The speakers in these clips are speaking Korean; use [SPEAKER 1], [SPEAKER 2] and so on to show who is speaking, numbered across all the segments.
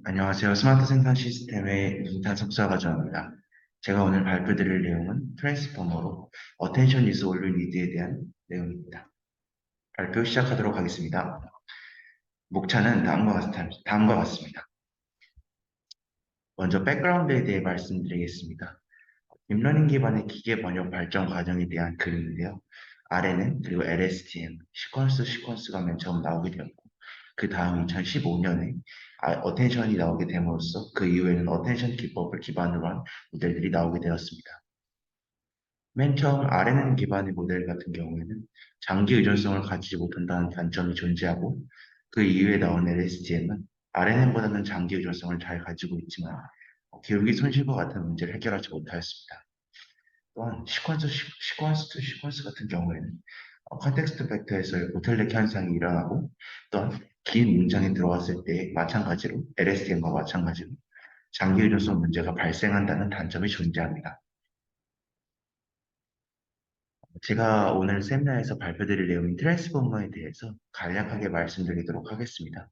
[SPEAKER 1] 안녕하세요. 스마트 생산 시스템의 이탄 석사과정입니다. 제가 오늘 발표드릴 내용은 트랜스포머로 Attention is all you need에 대한 내용입니다. 발표 시작하도록 하겠습니다. 목차는 다음과 같습니다. 먼저 백그라운드에 대해 말씀드리겠습니다. 딥러닝 기반의 기계 번역 발전 과정에 대한 그림인데요. 아래는 그리고 LSTM, 시퀀스가 맨 처음 나오게 되었고, 그 다음 2015년에 어텐션이 나오게 됨으로써 그 이후에는 어텐션 기법을 기반으로 한 모델들이 나오게 되었습니다. 맨 처음 RNN 기반의 모델 같은 경우에는 장기 의존성을 가지지 못한다는 단점이 존재하고 그 이후에 나온 LSTM은 RNN보다는 장기 의존성을 잘 가지고 있지만 기울기 손실과 같은 문제를 해결하지 못하였습니다. 또한 시퀀스 투 시퀀스 같은 경우에는 컨텍스트 벡터에서의 보틀넥 현상이 일어나고 또한 긴 문장에 들어갔을 때 마찬가지로 LSTM과 마찬가지로 장기 의존성 문제가 발생한다는 단점이 존재합니다. 제가 오늘 세미나에서 발표드릴 내용인 트랜스포머에 대해서 간략하게 말씀드리도록 하겠습니다.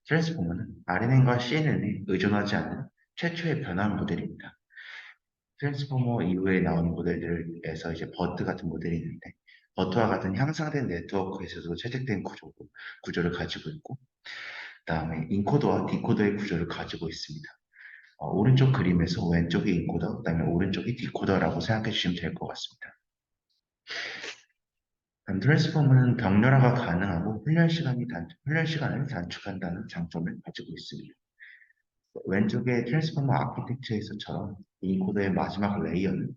[SPEAKER 1] 트랜스포머는 RNN과 CNN에 의존하지 않는 최초의 변환 모델입니다. 트랜스포머 이후에 나온 모델들에서 이제 버트 같은 모델이 있는데 버트와 같은 향상된 네트워크에서도 채택된 구조를 가지고 있고 그다음에 인코더와 디코더의 구조를 가지고 있습니다. 오른쪽 그림에서 왼쪽이 인코더, 그다음에 오른쪽이 디코더라고 생각해 주시면 될 것 같습니다. 트랜스포머는 격렬화가 가능하고 훈련 시간을 단축한다는 장점을 가지고 있습니다. 왼쪽의 트랜스포머 아키텍처에서처럼 인코더의 마지막 레이어는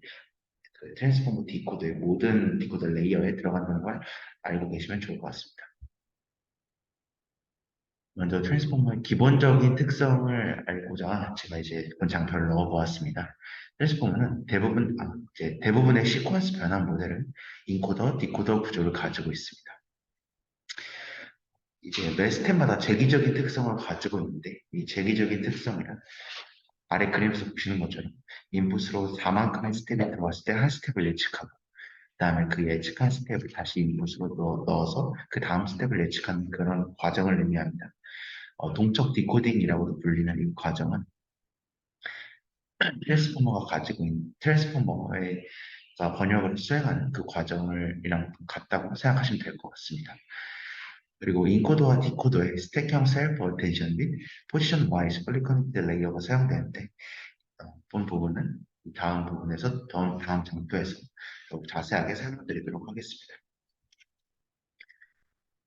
[SPEAKER 1] 그 트랜스포머 디코더의 모든 디코더 레이어에 들어간다는 걸 알고 계시면 좋을 것 같습니다. 먼저 트랜스포머의 기본적인 특성을 알고자 제가 이제 그런 장표를 넣어보았습니다. 트랜스포머는 대부분의 시퀀스 변환 모델은 인코더, 디코더 구조를 가지고 있습니다. 이제 매 스텝마다 제기적인 특성을 가지고 있는데 이 제기적인 특성이란 아래 그림에서 보시는 것처럼 인풋으로 4만큼의 스텝이 들어왔을 때 한 스텝을 예측하고 그다음에 그 예측한 스텝을 다시 인풋으로 넣어서 그 다음 스텝을 예측하는 그런 과정을 의미합니다. 동적 디코딩이라고도 불리는 이 과정은 트랜스포머의 번역을 수행하는 그 과정이랑 같다고 생각하시면 될 것 같습니다. 그리고 인코더와 디코더의 스택형 셀프 어텐션 및 포지션 와이즈 플리 커넥트 레이어가 사용되는데 본 부분은 다음 부분에서 다음 장표에서 더욱 자세하게 설명드리도록 하겠습니다.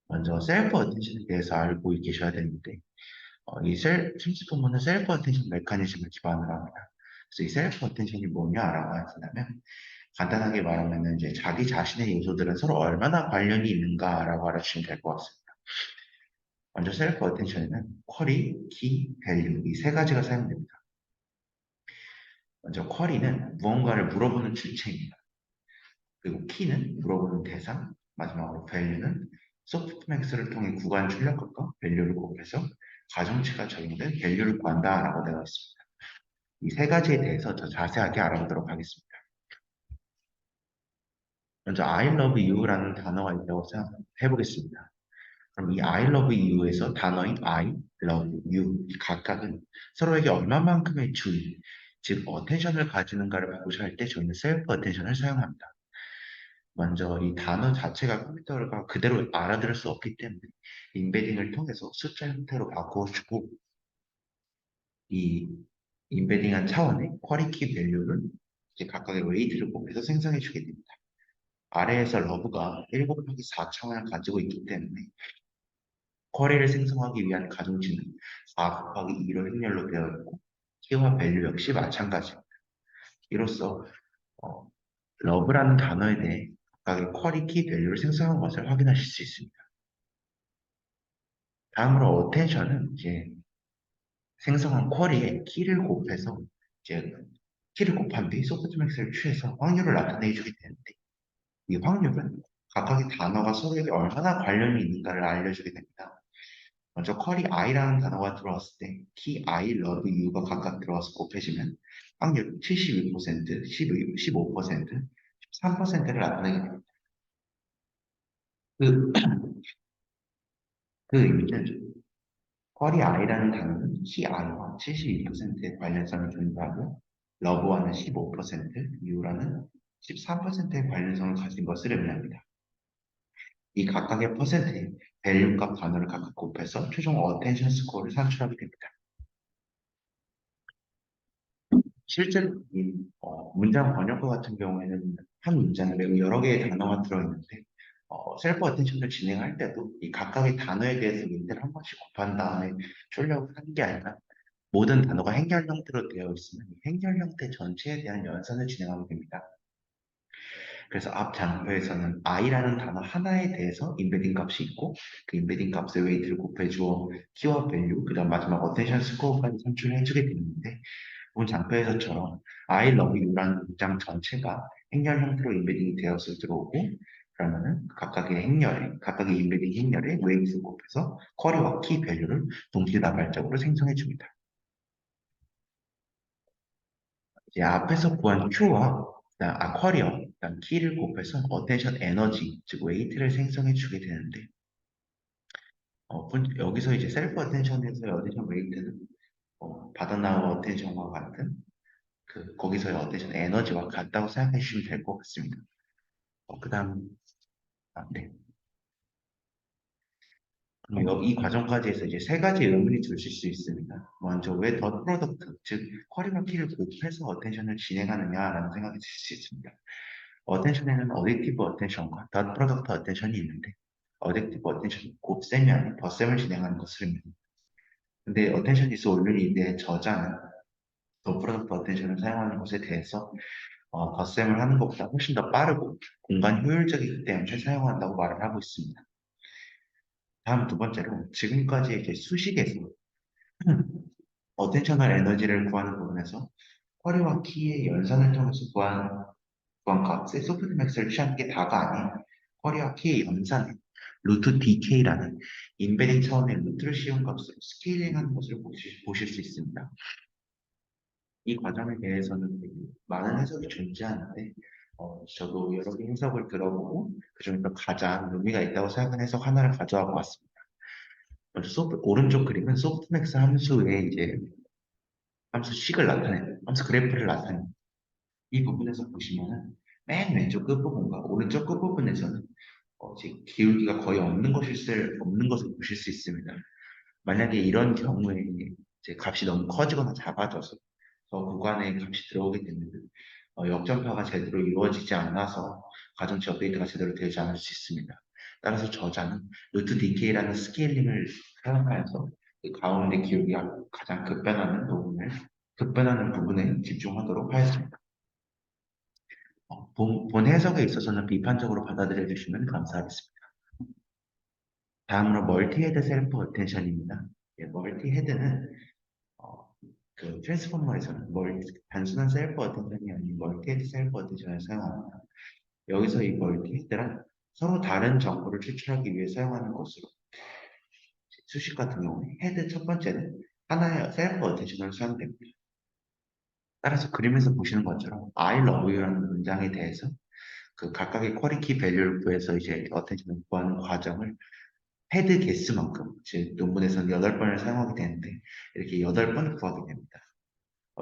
[SPEAKER 1] 먼저 셀프 어텐션에 대해서 알고 계셔야 되는데 트랜스포머는 셀프 어텐션 메커니즘을 기반으로 합니다. 그래서 이 셀프 어텐션이 뭐냐라고 하신다면 간단하게 말하면 이제 자기 자신의 요소들은 서로 얼마나 관련이 있는가라고 알아주시면 될 것 같습니다. 먼저 셀프 어텐션에는 쿼리, 키, 밸류 이 세 가지가 사용됩니다. 먼저 쿼리는 무언가를 물어보는 주체입니다. 그리고 키는 물어보는 대상, 마지막으로 밸류는 소프트맥스를 통해 구간 출력값과 밸류를 곱해서 가정치가 적용된 밸류를 구한다라고 되어 있습니다. 이 세 가지에 대해서 더 자세하게 알아보도록 하겠습니다. 먼저 I love you라는 단어가 있다고 생각해 보겠습니다. 그럼 이 I love you에서 단어인 I love you 이 각각은 서로에게 얼마만큼의 주의, 즉 어텐션을 가지는가를 보고자 할 때 저희는 셀프 어텐션을 사용합니다. 먼저 이 단어 자체가 컴퓨터가 그대로 알아들을 수 없기 때문에 인베딩을 통해서 숫자 형태로 바꿔주고 이 인베딩한 차원의 쿼리키 밸류를 이제 각각의 웨이트를 곱해서 생성해 주게 됩니다. 아래에서 러브가 1 곱하기 4 차원을 가지고 있기 때문에 쿼리를 생성하기 위한 가중치는 4 곱하기 2로 행렬로 되어 있고 키와 밸류 역시 마찬가지입니다. 이로써 어, 러브라는 단어에 대해 각각의 쿼리 키 밸류를 생성한 것을 확인하실 수 있습니다. 다음으로 어텐션은 이제 생성한 쿼리에 키를 곱해서 이제 키를 곱한 뒤 소프트맥스를 취해서 확률을 나타내 주게 되는데 이 확률은 각각의 단어가 서로에게 얼마나 관련이 있는가를 알려주게 됩니다. 먼저 쿼리 i라는 단어가 들어왔을 때 키 I love you가 각각 들어와서 곱해지면 확률 72%, 15%, 13%를 나타내게 됩니다. 그, 그 의미는 쿼리 i라는 단어는 키 i와 72%의 관련성을 존재하고 러브와는 15%, 유라는 13%의 관련성을 가진 것을 의미합니다. 이 각각의 퍼센트에 밸류 값 단어를 각각 곱해서 최종 어텐션 스코어를 산출하게 됩니다. 실제로 이 문장 번역과 같은 경우에는 한 문장에 매우 여러 개의 단어가 들어있는데 셀프 어텐션을 진행할 때도 이 각각의 단어에 대해서 윈드를 한 번씩 곱한 다음에 출력을 하는 게 아니라 모든 단어가 행렬 형태로 되어 있으면 이 행렬 형태 전체에 대한 연산을 진행하게 됩니다. 그래서 앞 장표에서는 i라는 단어 하나에 대해서 인베딩 값이 있고 그 인베딩 값의 웨이트를 곱해주어 키워 밸류, 그 다음 마지막 어텐션 스코어까지 산출해주게 되는데 본 장표에서처럼 I love you라는 문장 전체가 행렬 형태로 인베딩이 되어서 들어오고 그러면은 각각의 인베딩 행렬에 웨이트를 곱해서 쿼리와 키 밸류를 동시다발적으로 생성해 줍니다. 이제 앞에서 구한 Q와 쿼리어, 그다음 키를 곱해서 어텐션 에너지, 즉 웨이트를 생성해 주게 되는데 여기서 이제 셀프 어텐션에서의 어텐션 웨이트는 받아 나온 어텐션과 같은 거기서의 어텐션 에너지와 같다고 생각해 주시면 될 것 같습니다. 그다음 네. 그럼 이 과정까지 해서 이제 세 가지 의문이 드실 수 있습니다. 먼저 왜 덧 프로덕트, 즉 쿼리와 키를 곱해서 어텐션을 진행하느냐라는 생각이 드실 수 있습니다. 어텐션에는 어딕티브 어텐션과 덧 프로덕트 어텐션이 있는데 어딕티브 어텐션은 곱셈이 아닌 덧셈을 진행하는 것을 의미합니다. 근데 어텐션 디스 올류니드의 저자는 덧 프로덕트 어텐션을 사용하는 것에 대해서 덧셈을 하는 것보다 훨씬 더 빠르고 공간 효율적이기 때문에 사용한다고 말을 하고 있습니다. 다음 두 번째로 지금까지 이제 수식에서 어텐셔널 에너지를 구하는 부분에서 쿼리와 키의 연산을 통해서 구한 값의 소프트맥스를 취하는 게 다가 아닌 쿼리와 키의 연산에 루트 DK라는 인베딩 차원의 루트를 씌운 값으로 스케일링하는 것을 보실 수 있습니다. 이 과정에 대해서는 되게 많은 해석이 존재하는데 저도 여러 개 해석을 들어보고 그중에서 가장 의미가 있다고 생각하는 해석 하나를 가져와 보았습니다. 오른쪽 그림은 소프트맥스 함수의 이제 함수 식을 나타내는 함수 그래프를 나타내는 이 부분에서 보시면은 맨 왼쪽 끝부분과 오른쪽 끝부분에서는 이제 기울기가 거의 없는 것을 보실 수 있습니다. 만약에 이런 경우에 이제 값이 너무 커지거나 작아져서 저 구간에 값이 들어오게 되면 역전파가 제대로 이루어지지 않아서 가중치 업데이트가 제대로 되지 않을 수 있습니다. 따라서 저자는 루트 DK라는 스케일링을 사용하여서 그 가운데 기울기가 가장 급변하는 부분에 집중하도록 하였습니다. 본 해석에 있어서는 비판적으로 받아들여 주시면 감사하겠습니다. 다음으로 멀티헤드 셀프 어텐션입니다. 멀티헤드는 트랜스포머에서는 단순한 셀프 어텐션이 아닌 멀티헤드 셀프 어텐션을 사용합니다. 여기서 이 멀티헤드란 서로 다른 정보를 추출하기 위해 사용하는 것으로 수식 같은 경우에 헤드 첫 번째는 하나의 셀프 어텐션으로 사용됩니다. 따라서 그림에서 보시는 것처럼 I love you라는 문장에 대해서 그 각각의 쿼리키 밸류를 구해서 이제 어텐션을 구하는 과정을 헤드 개수만큼, 즉 논문에서는 8번을 사용하게 되는데 이렇게 8번 구하게 됩니다.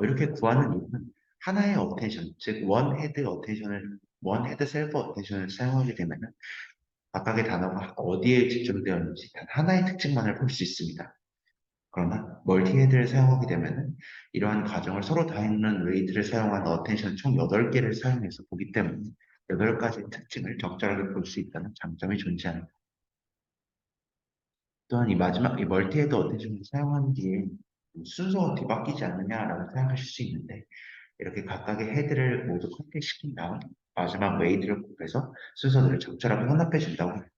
[SPEAKER 1] 이렇게 구하는 이유는 하나의 어텐션, 즉 원 헤드 셀프 어텐션을 사용하게 되면 각각의 단어가 어디에 집중되어 있는지 단 하나의 특징만을 볼 수 있습니다. 그러나 멀티헤드를 사용하게 되면 이러한 과정을 서로 다루는 웨이트를 사용한 어텐션 총 8개를 사용해서 보기 때문에 8가지 특징을 적절하게 볼 수 있다는 장점이 존재합니다. 또한 이 멀티헤드 어텐션을 사용한 뒤에 순서가 뒤바뀌지 않느냐라고 생각하실 수 있는데 이렇게 각각의 헤드를 모두 컨택시킨 다음 마지막 웨이트를 곱해서 순서들을 적절하게 혼합해 준다고 합니다.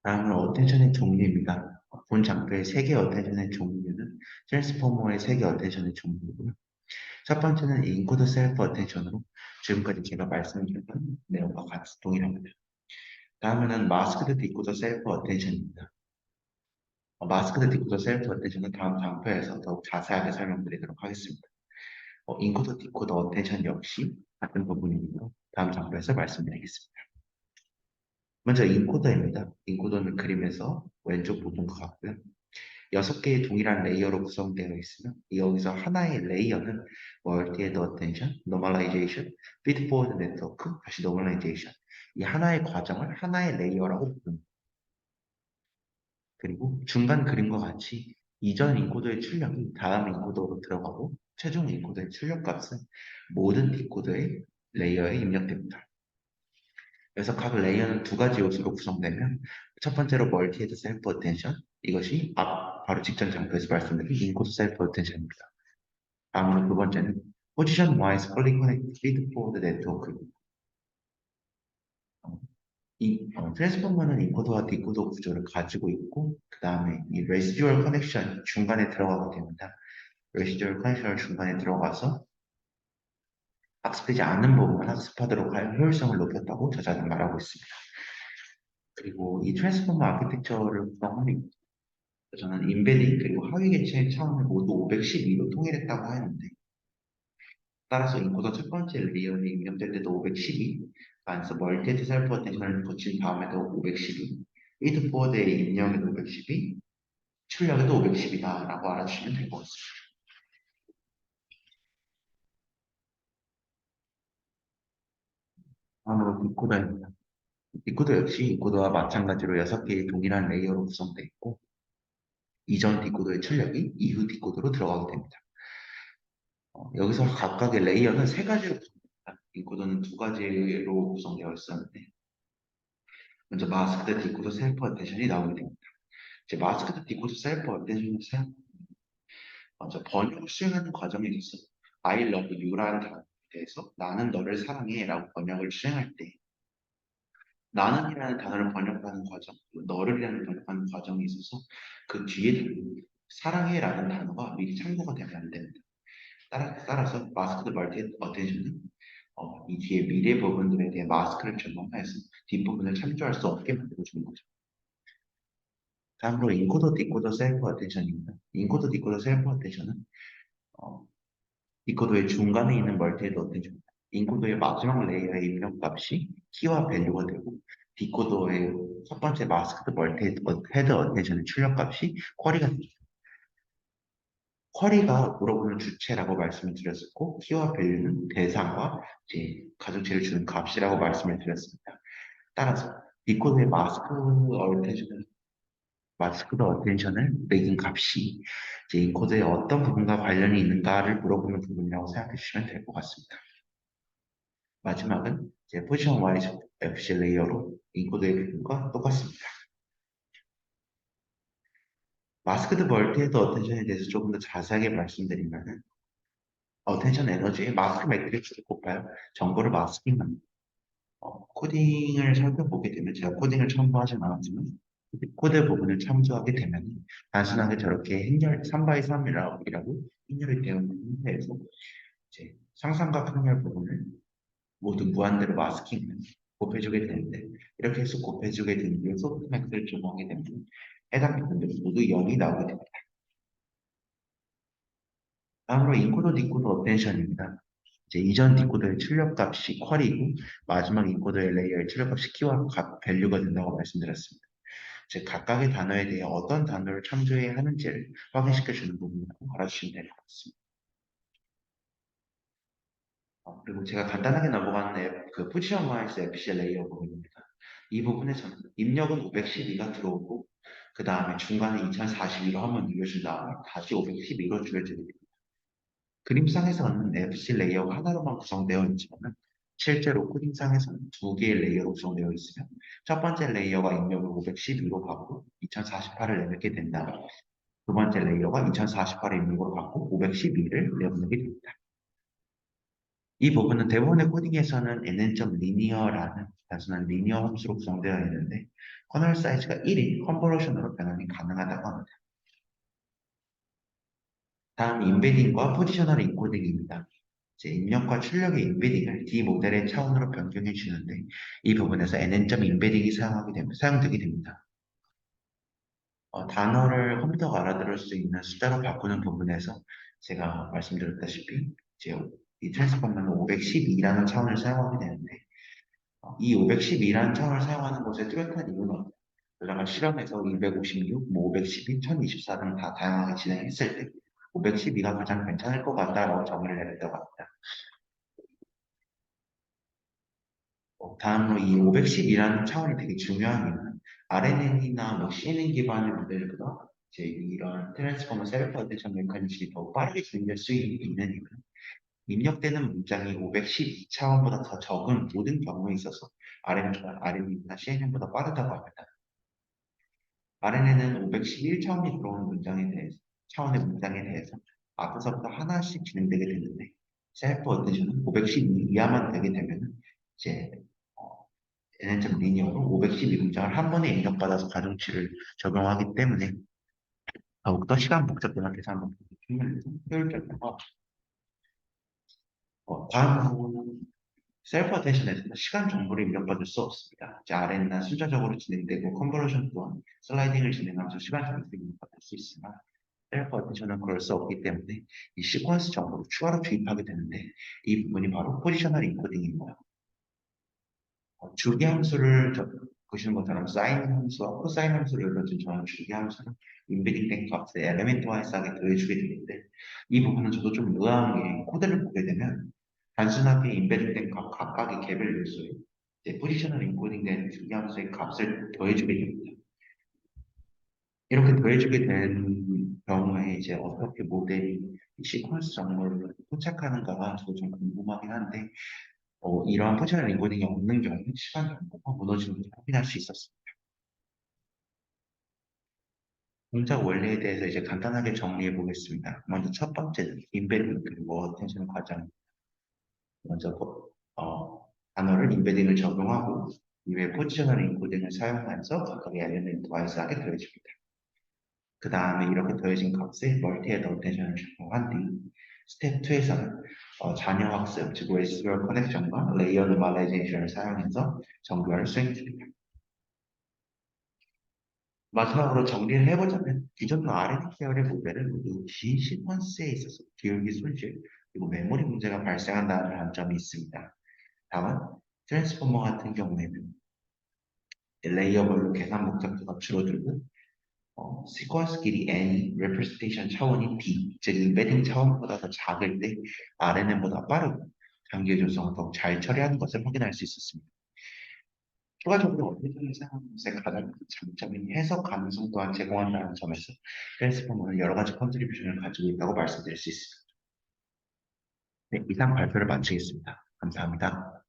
[SPEAKER 1] 다음은 어텐션의 종류입니다. 본 장표의 3개 어텐션의 종류는 트랜스포머의 3개 어텐션의 종류고요. 첫 번째는 인코더 셀프 어텐션으로 지금까지 제가 말씀드렸던 내용과 같이 동일합니다. 다음에는 마스크드 디코더 셀프 어텐션입니다. 마스크드 디코더 셀프 어텐션은 다음 장표에서 더욱 자세하게 설명드리도록 하겠습니다. 인코더 디코더 어텐션 역시 같은 부분이므로 다음 장표에서 말씀드리겠습니다. 먼저 인코더입니다. 인코더는 그림에서 왼쪽 부분 것 같고요. 6개의 동일한 레이어로 구성되어 있으며 여기서 하나의 레이어는 멀티-헤드 어텐션, 노멀라이제이션, 피드포워드 네트워크, 다시 노멀라이제이션 이 하나의 과정을 하나의 레이어라고 부릅니다. 그리고 중간 그림과 같이 이전 인코더의 출력이 다음 인코더로 들어가고 최종 인코더의 출력 값은 모든 디코더의 레이어에 입력됩니다. 그래서 각 레이어는 두 가지 요소로 구성되면 첫 번째로 멀티-헤드 셀프 어텐션 이것이 바로 직전 장표에서 말씀드린 인코더 셀프 어텐션입니다. 다음으로 두 번째는 포지션 와이즈 컬리 커넥트 피드 포워드 네트워크입니다. 트랜스포머는 인코더와 디코더 구조를 가지고 있고 그 다음에 이 레시듀얼 커넥션 중간에 들어가게 됩니다. 레시듀얼 커넥션을 중간에 들어가서 학습되지 않는 부분을 학습하도록 할 효율성을 높였다고 저자는 말하고 있습니다. 그리고 이 트랜스포머 아키텍처를 구성하는 저는 인베딩 그리고 하위 개체의 차원을 모두 512로 통일했다고 하는데 따라서 인코더 첫 번째 레이어에 입력될 때도 512, 그래서 멀티헤드 셀프 어텐션을 거친 다음에도 512, 피드 포워드에 입력에도 512, 출력에도 510이다라고 알아주시면 될 것 같습니다. 다음으로 디코더입니다. 디코더 역시 인코더와 마찬가지로 6개의 동일한 레이어로 구성되어 있고 이전 디코더의 출력이 이후 디코더로 들어가게 됩니다. 여기서 각각의 레이어는 세 가지로 구성됩니다. 인코더는 두 가지로 구성되어 있었는데 먼저 마스크드 디코더 셀프 어텐션이 나오게 됩니다. 이제 마스크드 디코더 셀프 어텐션을 사용 먼저 번역을 수행하는 과정에 있어서 I love you라는 단어에 대해서 나는 너를 사랑해 라고 번역을 수행할 때 나는이라는 단어를 번역하는 과정, 너를이라는 번역하는 과정에 있어서 그 뒤에 사랑해라는 단어가 미리 참고가 되면 안 됩니다. 따라서 마스크드 멀티 어텐션은 이 뒤에 미래 부분들에 대해 마스크를 적용해서 뒷부분을 참조할 수 없게 만들어주는 거죠. 다음으로 인코더 디코더 셀프 어텐션입니다. 인코더 디코더 셀프 어텐션은 어, 디코더의 중간에 있는 멀티헤드 어텐션, 인코더의 마지막 레이어의 입력 값이 키와 밸류가 되고 디코더의 첫 번째 마스크드 멀티헤드 어텐션의 출력 값이 쿼리가 됩니다. 쿼리가 물어보는 주체라고 말씀을 드렸었고 키와 밸류는 대상과 이제 가중치를 주는 값이라고 말씀을 드렸습니다. 따라서 디코더의 마스크드 어텐션을 매긴 값이 이제 인코더의 어떤 부분과 관련이 있는가를 물어보는 부분이라고 생각해 주시면 될 것 같습니다. 마지막은 이제 포지션 와이즈 FC 레이어로 인코더의 부분과 똑같습니다. 마스크드 멀티헤드 어텐션에 대해서 조금 더 자세하게 말씀드리면은 어텐션 에너지의 마스크 매트릭스를 곱하여 정보를 마스킹합니다. 코딩을 살펴보게 되면 제가 코딩을 첨부하진 않았지만 코드 부분을 참조하게 되면 단순하게 저렇게 행렬 3 x 3이라고 행렬이 되어 있는 상태에서 이제 상상과 행렬 부분을 모두 무한대로 마스킹을 곱해주게 되는데 이렇게 해서 곱해주게 된 뒤에 소프트맥스를 적용하게 되면 해당 부분들이 모두 0이 나오게 됩니다. 다음으로 인코더 디코더 어텐션입니다. 이제 이전 디코더의 출력값이 쿼리이고 마지막 인코더의 레이어의 출력값이 키와 밸류가 된다고 말씀드렸습니다. 즉 각각의 단어에 대해 어떤 단어를 참조해야 하는지를 확인시켜 주는 부분이라고 알아주시면 될 것 같습니다. 그리고 제가 간단하게 넘어가는 그 포지션 와이즈 FC 레이어 부분입니다. 이 부분에서는 입력은 512가 들어오고 그 다음에 중간에 2042로 한번 늘려준 다음에 다시 512로 줄여주게 됩니다. 그림상에서는 FC 레이어가 하나로만 구성되어 있지만 실제로 코딩상에서는 두 개의 레이어로 구성되어 있으며 첫 번째 레이어가 입력을 512로 받고 2048을 내놓게 된다면 두 번째 레이어가 2048의 입력으로 받고 512를 내보내게 됩니다. 이 부분은 대부분의 코딩에서는 nn.linear라는 단순한 리니어 함수로 구성되어 있는데 커널 사이즈가 1인 컨버러션으로 변환이 가능하다고 합니다. 다음 인베딩과 포지셔널 인코딩입니다. 이제 입력과 출력의 인베딩을 D 모델의 차원으로 변경해 주는데 이 부분에서 nn.embedding이 사용되게 됩니다. 단어를 컴퓨터가 알아들을 수 있는 숫자로 바꾸는 부분에서 제가 말씀드렸다시피 이제 이 트랜스포머는 512라는 차원을 사용하게 되는데 이 512라는 차원을 사용하는 것의 뚜렷한 이유는 없다. 우리가 실험에서 256, 뭐 512, 1024 등 다 다양하게 진행했을 때 512가 가장 괜찮을 것 같다라고 정의를 내렸다고 합니다. 다음으로 이 510이라는 차원이 되게 중요한 이유는 RNN이나 뭐 CNN 기반의 모델보다 이제 이런 트랜스포머 셀프 어테이션 메커니즘이 더 빠르게 진행될 수 있는 이유는 입력되는 문장이 512차원보다 더 적은 모든 경우에 있어서 RNN이나 CNN보다 빠르다고 합니다. RNN은 511차원이 들어오는 차원의 문장에 대해서 앞에서부터 하나씩 진행되게 되는데 셀프 어테이션은 512 이하만 되게 되면 이제 얘는 좀 리니어로 512문장을 한 번에 입력받아서 가중치를 적용하기 때문에 더욱더 시간 복잡도나 계산 복잡도 측면에서 효율적이고 다음 셀프 어텐션에서는 시간 정보를 입력받을 수 없습니다. 이제 RNN은 순차적으로 진행되고 컨버전 또한 슬라이딩을 진행하면서 시간 정보를 입력받을 수 있으나 셀프 어텐션은 그럴 수 없기 때문에 이 시퀀스 정보를 추가로 주입하게 되는데 이 부분이 바로 포지셔널 인코딩입니다. 주기 함수를 보시는 것처럼 사인 함수와 코사인 함수를 이루어진 저는 주기 함수는 인베딩 된 값에 엘리멘트와 싹에 더해주게 되는데 이 부분은 저도 좀 의아한 게 코드를 보게 되면 단순하게 인베딩 된 값 각각의 개별 요소에 이제 포지셔널 인코딩 된 주기 함수의 값을 더해주게 됩니다. 이렇게 더해주게 된 경우에 이제 어떻게 모델이 시퀀스 정보를 포착하는가가 저도 좀 궁금하긴 한데 이러한 포지셔널 인코딩이 없는 경우는 시간 정보가 무너지는 것을 확인할 수 있었습니다. 동작 원리에 대해서 이제 간단하게 정리해 보겠습니다. 먼저 첫 번째는 인베딩 그리고 어텐션 과정. 먼저 단어를 인베딩을 적용하고 이외 포지셔널 인코딩을 사용하면서 각각의 엘리멘트 와이즈하게 더해줍니다. 그 다음에 이렇게 더해진 값에 멀티헤드 어텐션을 적용한 뒤 스텝 2에서는 잔여 학습, 즉 레시스럴 커넥션과 레이어 노멀라이제이션을 사용해서 정교화를 수행했습니다. 마지막으로 정리를 해보자면 기존 R&D 계열의 모델은 모두 긴 시퀀스에 있어서 기울기 손실 그리고 메모리 문제가 발생한다는 단점이 있습니다. 다만 트랜스포머 같은 경우에는 레이어별로 계산 복잡도가 줄어들고 시퀀스 길이 N, representation 차원이 B, 즉 인베딩 차원보다 더 작을 때 RNN보다 빠르고 장기의 조성을 더 잘 처리하는 것을 확인할 수 있었습니다. 추가적으로 어디서는 사용하는 것의 가장 큰 장점인 해석 가능성 또한 제공한다는 점에서 트랜스포머는 여러 가지 컨트리뷰션을 가지고 있다고 말씀드릴 수 있습니다. 네, 이상 발표를 마치겠습니다. 감사합니다.